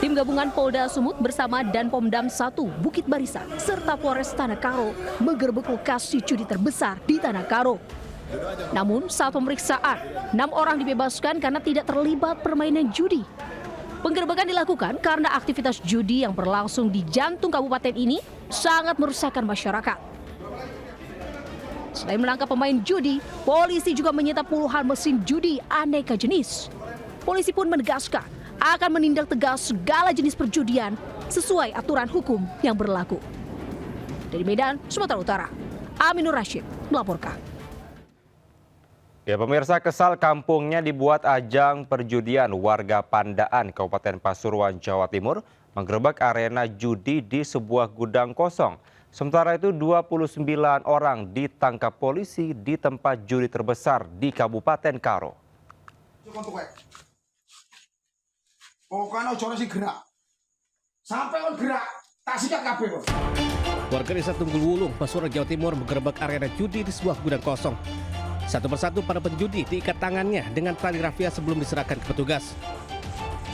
Tim gabungan Polda Sumut bersama Danpomdam 1 Bukit Barisan serta Polres Tanah Karo menggerebek lokasi judi terbesar di Tanah Karo. Namun saat pemeriksaan, 6 orang dibebaskan karena tidak terlibat permainan judi. Penggerebekan dilakukan karena aktivitas judi yang berlangsung di jantung kabupaten ini sangat merusakkan masyarakat. Selain menangkap pemain judi, polisi juga menyita puluhan mesin judi aneka jenis. Polisi pun menegaskan akan menindak tegas segala jenis perjudian sesuai aturan hukum yang berlaku. Dari Medan, Sumatera Utara, Aminur Rashid melaporkan. Ya, pemirsa, kesal kampungnya dibuat ajang perjudian. Warga Pandaan, Kabupaten Pasuruan, Jawa Timur menggerebek arena judi di sebuah gudang kosong. Sementara itu 29 orang ditangkap polisi di tempat judi terbesar di Kabupaten Karo. Pokoknya ojo sing gerak. Sampai on gerak, tak sikat kabeh. Warga desa Tunggul Wulung, Pasuruan, Jawa Timur menggerebek arena judi di sebuah gudang kosong. Satu persatu para penjudi diikat tangannya dengan tali rafia sebelum diserahkan ke petugas.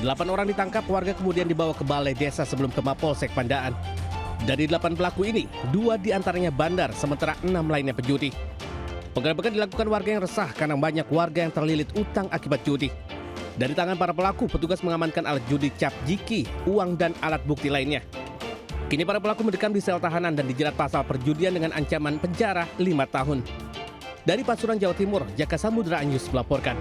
8 orang ditangkap, warga kemudian dibawa ke balai desa sebelum ke Mapolsek Pandaan. Dari 8 pelaku ini, 2 diantaranya bandar, sementara 6 lainnya penjudi. Penggerebekan dilakukan warga yang resah karena banyak warga yang terlilit utang akibat judi. Dari tangan para pelaku, petugas mengamankan alat judi cap jiki, uang, dan alat bukti lainnya. Kini para pelaku mendekam di sel tahanan dan dijerat pasal perjudian dengan ancaman penjara 5 tahun. Dari Pasuruan, Jawa Timur, Jaka Samudra Anyus melaporkan.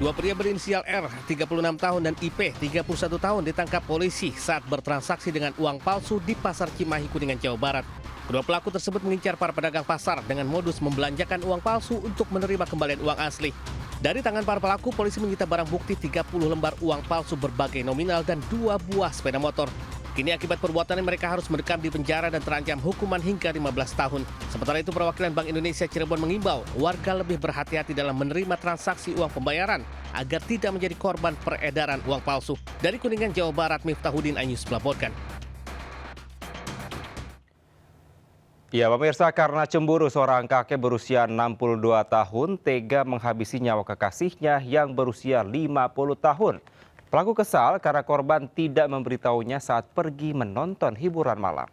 Dua pria berinisial R, 36 tahun, dan IP, 31 tahun ditangkap polisi saat bertransaksi dengan uang palsu di Pasar Cimahi, Kuningan, Jawa Barat. Kedua pelaku tersebut mengincar para pedagang pasar dengan modus membelanjakan uang palsu untuk menerima kembalian uang asli. Dari tangan para pelaku, polisi menyita barang bukti 30 lembar uang palsu berbagai nominal dan 2 buah sepeda motor. Kini akibat perbuatannya mereka harus mendekam di penjara dan terancam hukuman hingga 15 tahun. Sementara itu perwakilan Bank Indonesia Cirebon mengimbau warga lebih berhati-hati dalam menerima transaksi uang pembayaran agar tidak menjadi korban peredaran uang palsu. Dari Kuningan, Jawa Barat, Miftahudin Anyus melaporkan. Ya, pemirsa, karena cemburu seorang kakek berusia 62 tahun tega menghabisi nyawa kekasihnya yang berusia 50 tahun. Pelaku kesal karena korban tidak memberitahunya saat pergi menonton hiburan malam.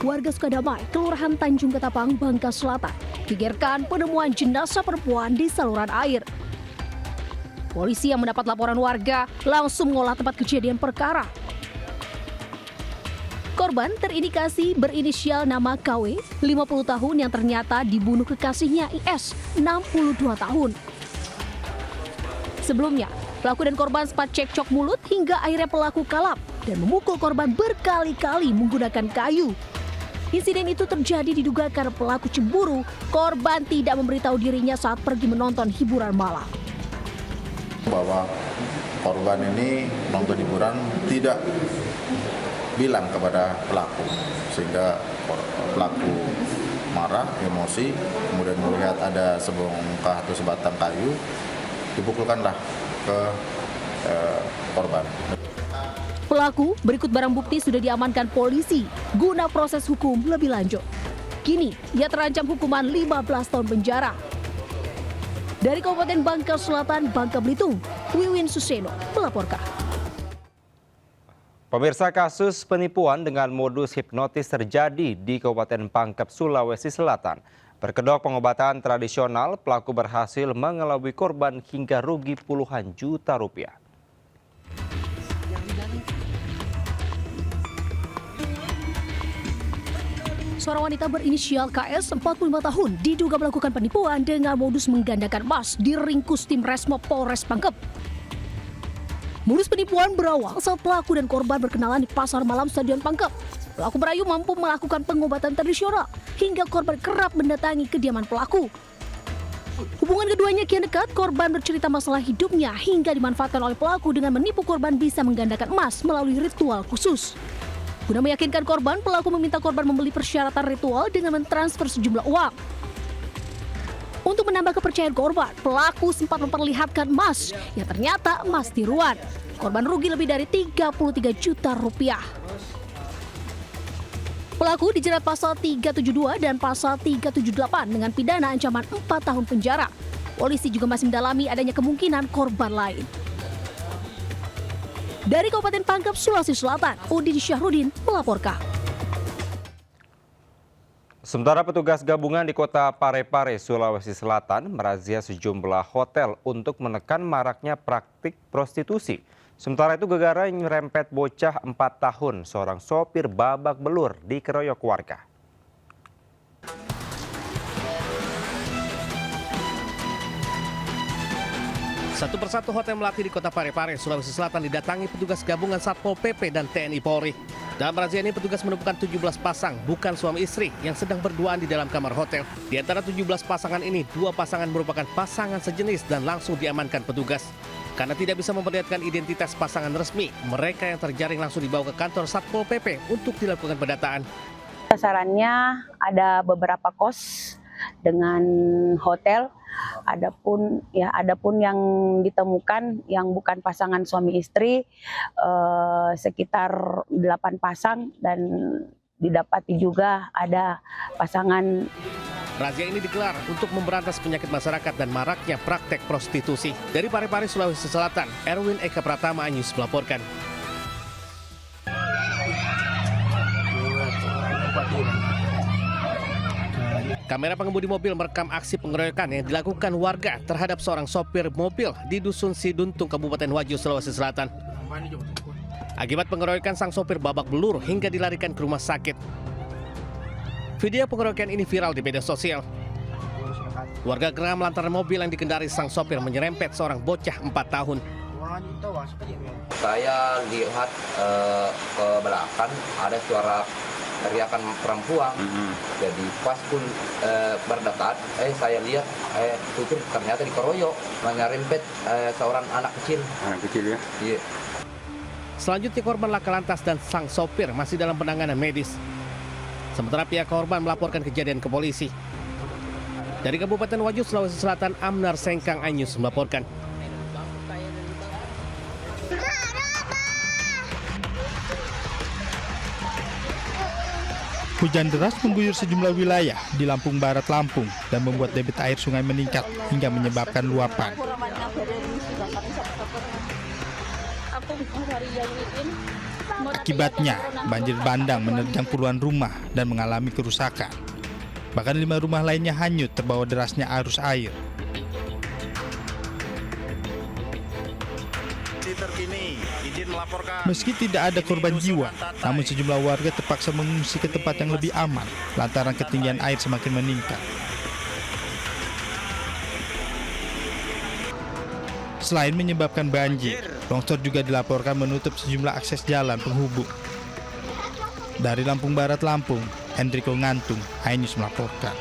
Warga Sukadamai, Kelurahan Tanjung Ketapang, Bangka Selatan, gegerkan penemuan jenazah perempuan di saluran air. Polisi yang mendapat laporan warga langsung mengolah tempat kejadian perkara. Korban terindikasi berinisial nama KW, 50 tahun yang ternyata dibunuh kekasihnya IS, 62 tahun. Sebelumnya, pelaku dan korban sempat cekcok mulut hingga akhirnya pelaku kalap dan memukul korban berkali-kali menggunakan kayu. Insiden itu terjadi diduga karena pelaku cemburu, korban tidak memberitahu dirinya saat pergi menonton hiburan malam. Bahwa korban ini nonton hiburan tidak bilang kepada pelaku, sehingga pelaku marah, emosi, kemudian melihat ada sebongkah atau sebatang kayu, dipukulkanlah ke korban. Pelaku berikut barang bukti sudah diamankan polisi guna proses hukum lebih lanjut. Kini ia terancam hukuman 15 tahun penjara. Dari Kabupaten Bangka Selatan, Bangka Belitung, Wiwin Suseno melaporkan. Pemirsa, kasus penipuan dengan modus hipnotis terjadi di Kabupaten Pangkep, Sulawesi Selatan. Berkedok pengobatan tradisional, pelaku berhasil mengelabui korban hingga rugi puluhan juta rupiah. Seorang wanita berinisial KS, 45 tahun, diduga melakukan penipuan dengan modus menggandakan emas diringkus tim Resmo Polres Pangkep. Modus penipuan berawal saat pelaku dan korban berkenalan di pasar malam Stadion Pangkep. Pelaku merayu mampu melakukan pengobatan tradisional hingga korban kerap mendatangi kediaman pelaku. Hubungan keduanya kian dekat, korban bercerita masalah hidupnya hingga dimanfaatkan oleh pelaku dengan menipu korban bisa menggandakan emas melalui ritual khusus. Guna meyakinkan korban, pelaku meminta korban membeli persyaratan ritual dengan mentransfer sejumlah uang. Untuk menambah kepercayaan korban, pelaku sempat memperlihatkan emas yang ternyata emas tiruan. Korban rugi lebih dari 33 juta rupiah. Pelaku dijerat pasal 372 dan pasal 378 dengan pidana ancaman 4 tahun penjara. Polisi juga masih mendalami adanya kemungkinan korban lain. Dari Kabupaten Pangkep, Sulawesi Selatan, Udin Syahrudin melaporkan. Sementara petugas gabungan di kota Parepare, Sulawesi Selatan merazia sejumlah hotel untuk menekan maraknya praktik prostitusi. Sementara itu gegara nyerempet bocah 4 tahun, seorang sopir babak belur dikeroyok warga. Satu persatu hotel melati di kota Parepare, Sulawesi Selatan didatangi petugas gabungan Satpol PP dan TNI Polri. Dalam razia ini petugas menemukan 17 pasang bukan suami istri yang sedang berduaan di dalam kamar hotel. Di antara 17 pasangan ini, 2 pasangan merupakan pasangan sejenis dan langsung diamankan petugas. Karena tidak bisa memperlihatkan identitas pasangan resmi, mereka yang terjaring langsung dibawa ke kantor Satpol PP untuk dilakukan pendataan. Sasarannya ada beberapa kos dengan hotel. Adapun yang ditemukan yang bukan pasangan suami istri sekitar 8 pasang dan didapati juga ada pasangan. Razia ini digelar untuk memberantas penyakit masyarakat dan maraknya praktek prostitusi. Dari Parepare, Sulawesi Selatan, Erwin Eka Pratama Anyus melaporkan. Kamera pengemudi mobil merekam aksi pengeroyokan yang dilakukan warga terhadap seorang sopir mobil di Dusun Siduntung, Kabupaten Wajo, Sulawesi Selatan. Akibat pengeroyokan, sang sopir babak belur hingga dilarikan ke rumah sakit. Video pengeroyokan ini viral di media sosial. Warga geram lantaran mobil yang dikendari sang sopir menyerempet seorang bocah 4 tahun. Saya lihat ke belakang ada suara teriakan perempuan. Jadi pas pun berdekat, saya lihat tutur ternyata dikeroyok, menyerempet seorang anak kecil. Anak kecil ya? Iya. Selanjutnya korban laka lantas dan sang sopir masih dalam penanganan medis. Sementara pihak korban melaporkan kejadian ke polisi. Dari Kabupaten Wajo, Sulawesi Selatan, Amnar Sengkang Anyus melaporkan. Hujan deras mengguyur sejumlah wilayah di Lampung Barat, Lampung dan membuat debit air sungai meningkat hingga menyebabkan luapan. Akibatnya, banjir bandang menerjang puluhan rumah dan mengalami kerusakan. Bahkan 5 rumah lainnya hanyut terbawa derasnya arus air. Meski tidak ada korban jiwa, namun sejumlah warga terpaksa mengungsi ke tempat yang lebih aman lantaran ketinggian air semakin meningkat. Selain menyebabkan banjir, longsor juga dilaporkan menutup sejumlah akses jalan penghubung. Dari Lampung Barat, Lampung, Hendriko Ngantung, iNews melaporkan.